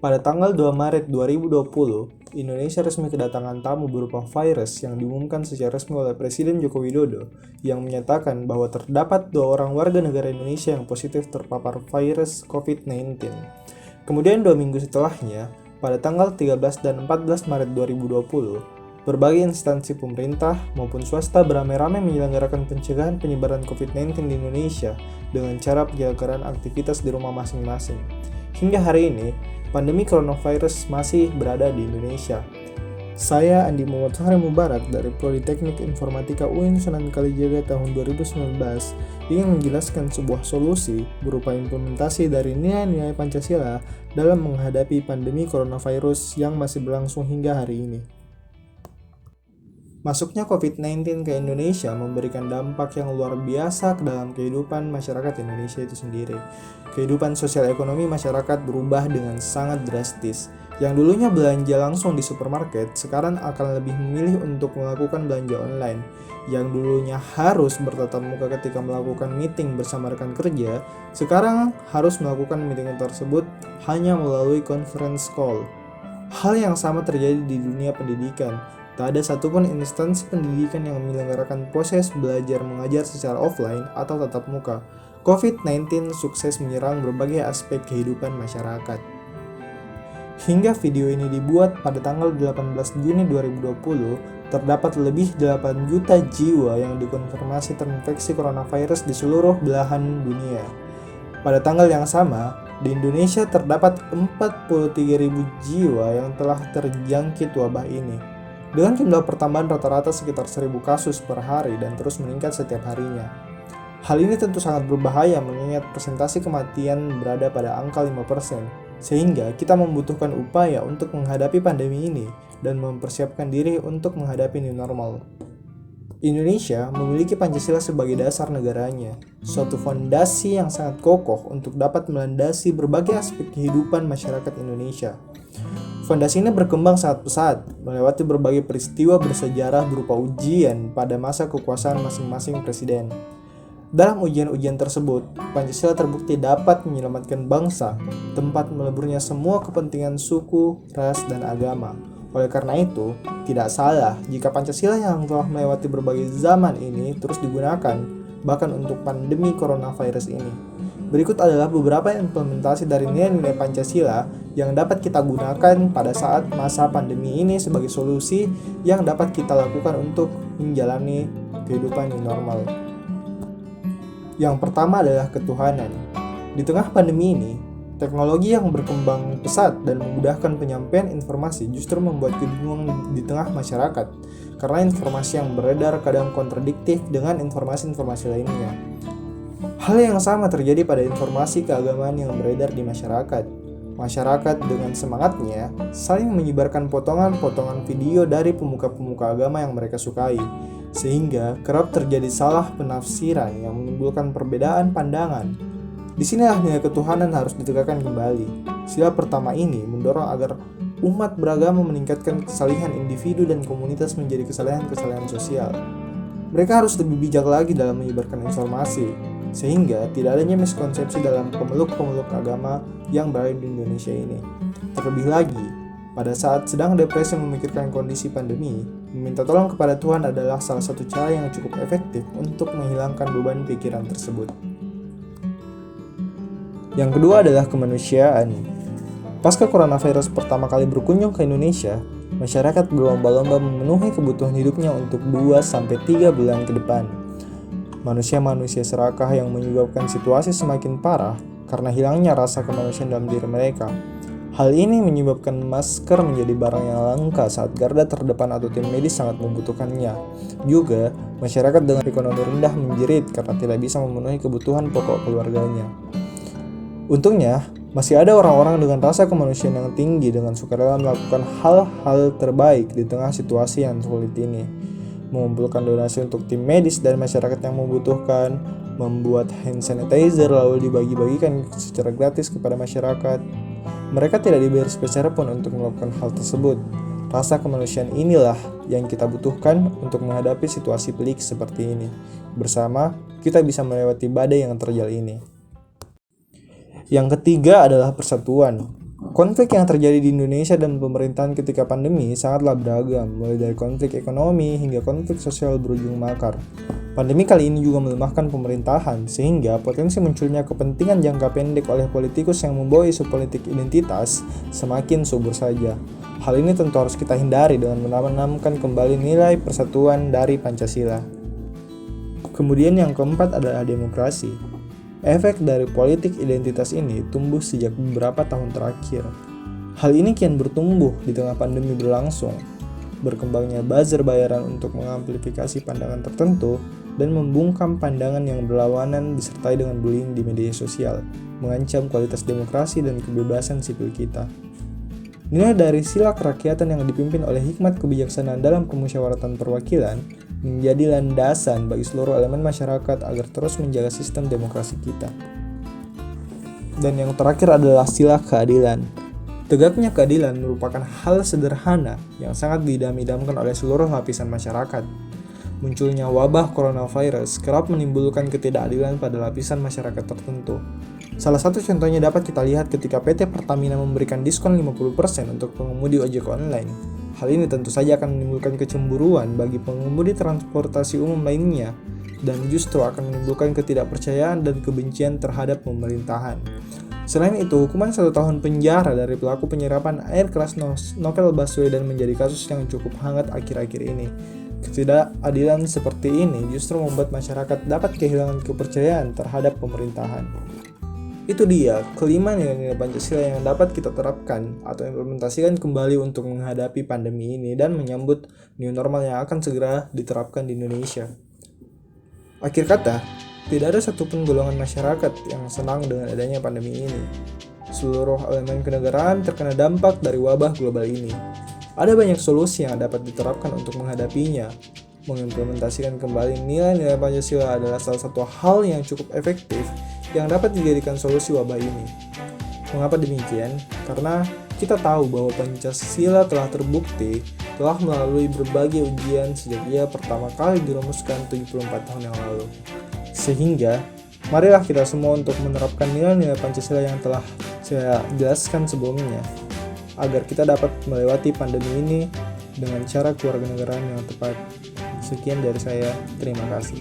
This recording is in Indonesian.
Pada tanggal 2 Maret 2020, Indonesia resmi kedatangan tamu berupa virus yang diumumkan secara resmi oleh Presiden Joko Widodo yang menyatakan bahwa terdapat 2 orang warga negara Indonesia yang positif terpapar virus COVID-19. Kemudian 2 minggu setelahnya, pada tanggal 13 dan 14 Maret 2020, berbagai instansi pemerintah maupun swasta beramai-ramai menyelenggarakan pencegahan penyebaran COVID-19 di Indonesia dengan cara penyelenggaraan aktivitas di rumah masing-masing. Hingga hari ini, pandemi coronavirus masih berada di Indonesia. Saya Andi Muhammad Fahri Mubarak dari Prodi Teknik Informatika UIN Sunan Kalijaga tahun 2019 ingin menjelaskan sebuah solusi berupa implementasi dari nilai-nilai Pancasila dalam menghadapi pandemi coronavirus yang masih berlangsung hingga hari ini. Masuknya COVID-19 ke Indonesia memberikan dampak yang luar biasa ke dalam kehidupan masyarakat Indonesia itu sendiri. Kehidupan sosial ekonomi masyarakat berubah dengan sangat drastis. Yang dulunya belanja langsung di supermarket, sekarang akan lebih memilih untuk melakukan belanja online. Yang dulunya harus bertatap muka ketika melakukan meeting bersama rekan kerja, sekarang harus melakukan meeting tersebut hanya melalui conference call. Hal yang sama terjadi di dunia pendidikan. Tak ada satupun instansi pendidikan yang menyelenggarakan proses belajar mengajar secara offline atau tatap muka. COVID-19 sukses menyerang berbagai aspek kehidupan masyarakat. Hingga video ini dibuat pada tanggal 18 Juni 2020, terdapat lebih 8 juta jiwa yang dikonfirmasi terinfeksi coronavirus di seluruh belahan dunia. Pada tanggal yang sama, di Indonesia terdapat 43.000 jiwa yang telah terjangkit wabah ini. Dengan jumlah pertambahan rata-rata sekitar 1.000 kasus per hari dan terus meningkat setiap harinya. Hal ini tentu sangat berbahaya mengingat persentase kematian berada pada angka 5%, sehingga kita membutuhkan upaya untuk menghadapi pandemi ini dan mempersiapkan diri untuk menghadapi new normal. Indonesia memiliki Pancasila sebagai dasar negaranya, suatu fondasi yang sangat kokoh untuk dapat melandasi berbagai aspek kehidupan masyarakat Indonesia. Fondasi ini berkembang sangat pesat, melewati berbagai peristiwa bersejarah berupa ujian pada masa kekuasaan masing-masing presiden. Dalam ujian-ujian tersebut, Pancasila terbukti dapat menyelamatkan bangsa, tempat meleburnya semua kepentingan suku, ras, dan agama. Oleh karena itu, tidak salah jika Pancasila yang telah melewati berbagai zaman ini terus digunakan, bahkan untuk pandemi coronavirus ini. Berikut adalah beberapa implementasi dari nilai-nilai Pancasila yang dapat kita gunakan pada saat masa pandemi ini sebagai solusi yang dapat kita lakukan untuk menjalani kehidupan yang normal. Yang pertama adalah ketuhanan. Di tengah pandemi ini, teknologi yang berkembang pesat dan memudahkan penyampaian informasi justru membuat kebingungan di tengah masyarakat karena informasi yang beredar kadang kontradiktif dengan informasi-informasi lainnya. Hal yang sama terjadi pada informasi keagamaan yang beredar di masyarakat. Masyarakat dengan semangatnya saling menyebarkan potongan-potongan video dari pemuka-pemuka agama yang mereka sukai, sehingga kerap terjadi salah penafsiran yang menimbulkan perbedaan pandangan. Disinilah nilai ketuhanan harus ditegakkan kembali. Sila pertama ini mendorong agar umat beragama meningkatkan kesalihan individu dan komunitas menjadi kesalahan-kesalahan sosial. Mereka harus lebih bijak lagi dalam menyebarkan informasi, sehingga tidak adanya miskonsepsi dalam pemeluk-pemeluk agama yang berada di Indonesia ini. Terlebih lagi, pada saat sedang depresi memikirkan kondisi pandemi, meminta tolong kepada Tuhan adalah salah satu cara yang cukup efektif untuk menghilangkan beban pikiran tersebut. Yang kedua adalah kemanusiaan. Pasca coronavirus pertama kali berkunjung ke Indonesia, masyarakat berlomba-lomba memenuhi kebutuhan hidupnya untuk 2-3 bulan ke depan. Manusia-manusia serakah yang menyebabkan situasi semakin parah karena hilangnya rasa kemanusiaan dalam diri mereka. Hal ini menyebabkan masker menjadi barang yang langka saat garda terdepan atau tim medis sangat membutuhkannya. Juga, masyarakat dengan ekonomi rendah menjerit karena tidak bisa memenuhi kebutuhan pokok keluarganya. Untungnya, masih ada orang-orang dengan rasa kemanusiaan yang tinggi dengan sukarela melakukan hal-hal terbaik di tengah situasi yang sulit ini. Mengumpulkan donasi untuk tim medis dan masyarakat yang membutuhkan, membuat hand sanitizer lalu dibagi-bagikan secara gratis kepada masyarakat. Mereka tidak dibayar sepeser pun untuk melakukan hal tersebut. Rasa kemanusiaan inilah yang kita butuhkan untuk menghadapi situasi pelik seperti ini. Bersama, kita bisa melewati badai yang terjal ini. Yang ketiga adalah persatuan. Konflik yang terjadi di Indonesia dan pemerintahan ketika pandemi sangatlah beragam, mulai dari konflik ekonomi hingga konflik sosial berujung makar. Pandemi kali ini juga melemahkan pemerintahan, sehingga potensi munculnya kepentingan jangka pendek oleh politikus yang membawa isu politik identitas semakin subur saja. Hal ini tentu harus kita hindari dengan menanamkan kembali nilai persatuan dari Pancasila. Kemudian yang keempat adalah demokrasi. Efek dari politik identitas ini tumbuh sejak beberapa tahun terakhir. Hal ini kian bertumbuh di tengah pandemi berlangsung. Berkembangnya buzzer bayaran untuk mengamplifikasi pandangan tertentu dan membungkam pandangan yang berlawanan disertai dengan bullying di media sosial, mengancam kualitas demokrasi dan kebebasan sipil kita. Nilai dari sila kerakyatan yang dipimpin oleh hikmat kebijaksanaan dalam pemusyawaratan perwakilan menjadi landasan bagi seluruh elemen masyarakat agar terus menjaga sistem demokrasi kita. Dan yang terakhir adalah sila keadilan. Tegaknya keadilan merupakan hal sederhana yang sangat didam-idamkan oleh seluruh lapisan masyarakat. Munculnya wabah coronavirus kerap menimbulkan ketidakadilan pada lapisan masyarakat tertentu. Salah satu contohnya dapat kita lihat ketika PT Pertamina memberikan diskon 50% untuk pengemudi ojek online. Hal ini tentu saja akan menimbulkan kecemburuan bagi pengemudi transportasi umum lainnya dan justru akan menimbulkan ketidakpercayaan dan kebencian terhadap pemerintahan. Selain itu, hukuman 1 tahun penjara dari pelaku penyirapan air keras Novel Baswedan menjadi kasus yang cukup hangat akhir-akhir ini. Ketidakadilan seperti ini justru membuat masyarakat dapat kehilangan kepercayaan terhadap pemerintahan. Itu dia kelima nilai-nilai Pancasila yang dapat kita terapkan atau implementasikan kembali untuk menghadapi pandemi ini dan menyambut new normal yang akan segera diterapkan di Indonesia. Akhir kata, tidak ada satupun golongan masyarakat yang senang dengan adanya pandemi ini. Seluruh elemen kenegaraan terkena dampak dari wabah global ini. Ada banyak solusi yang dapat diterapkan untuk menghadapinya. Mengimplementasikan kembali nilai-nilai Pancasila adalah salah satu hal yang cukup efektif yang dapat dijadikan solusi wabah ini. Mengapa demikian? Karena kita tahu bahwa Pancasila telah terbukti telah melalui berbagai ujian sejak ia pertama kali dirumuskan 74 tahun yang lalu. Sehingga, marilah kita semua untuk menerapkan nilai-nilai Pancasila yang telah saya jelaskan sebelumnya, agar kita dapat melewati pandemi ini dengan cara kewarganegaraan yang tepat. Sekian dari saya, terima kasih.